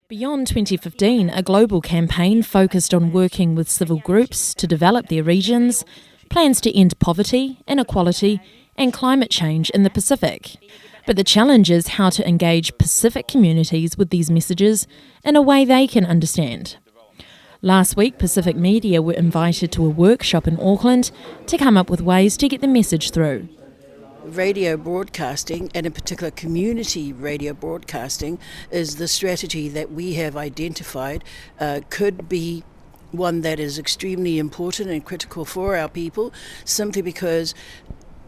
Beyond 2015, a global campaign focused on working with civil groups to develop their regions, plans to end poverty, inequality and climate change in the Pacific. But the challenge is how to engage Pacific communities with these messages in a way they can understand. Last week, Pacific media were invited to a workshop in Auckland to come up with ways to get the message through. Radio broadcasting, and in particular community radio broadcasting, is the strategy that we have identified could be one that is extremely important and critical for our people, simply because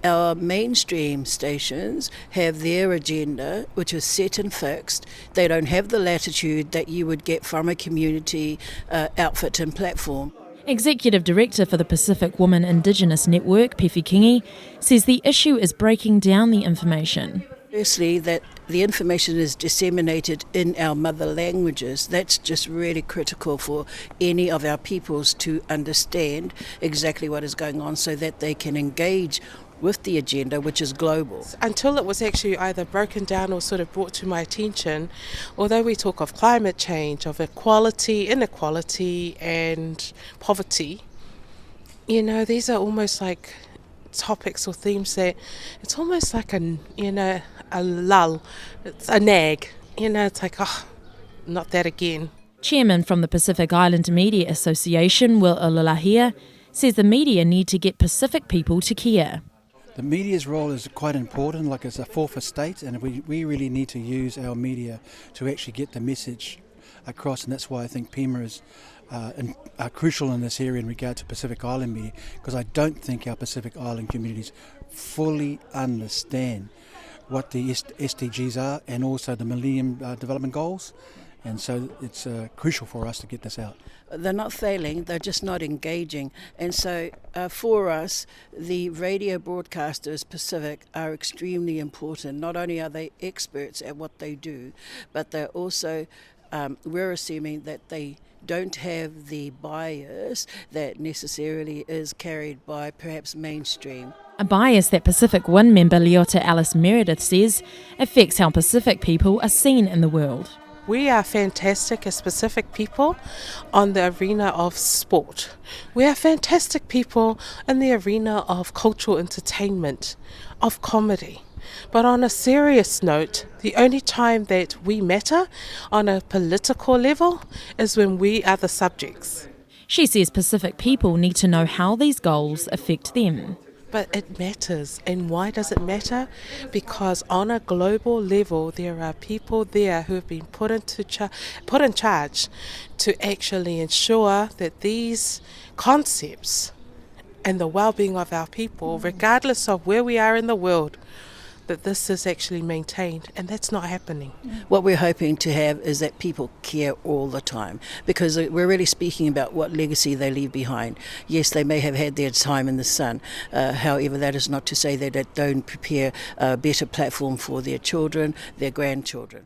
our mainstream stations have their agenda, which is set and fixed. They don't have the latitude that you would get from a community outfit and platform. Executive Director for the Pacific Women Indigenous Network, Pefi Kingi, says the issue is breaking down the information. Firstly, that the information is disseminated in our mother languages. That's just really critical for any of our peoples to understand exactly what is going on so that they can engage with the agenda, which is global. Until it was actually either broken down or sort of brought to my attention, although we talk of climate change, of equality, inequality and poverty, these are almost like topics or themes that it's almost like a lull, it's a nag, it's like, not that again. Chairman from the Pacific Island Media Association, Ilolahia, says the media need to get Pacific people to care. The media's role is quite important, like it's a fourth estate, and we really need to use our media to actually get the message across, and that's why I think PIMA is crucial in this area in regard to Pacific Island media, because I don't think our Pacific Island communities fully understand what the SDGs are and also the Millennium Development Goals. And so it's crucial for us to get this out. They're not failing, they're just not engaging. And so for us, the radio broadcasters Pacific are extremely important. Not only are they experts at what they do, but they're also, we're assuming that they don't have the bias that necessarily is carried by perhaps mainstream. A bias that PacificWIN member Leota Meredith says affects how Pacific people are seen in the world. We are fantastic as Pacific people on the arena of sport. We are fantastic people in the arena of cultural entertainment, of comedy. But on a serious note, the only time that we matter on a political level is when we are the subjects. She says Pacific people need to know how these goals affect them. But it matters. And why does it matter? Because on a global level, there are people there who have been put in charge to actually ensure that these concepts and the well-being of our people, regardless of where we are in the world, that this is actually maintained, and that's not happening. What we're hoping to have is that people care all the time, because we're really speaking about what legacy they leave behind. Yes, they may have had their time in the sun, however, that is not to say that they don't prepare a better platform for their children, their grandchildren.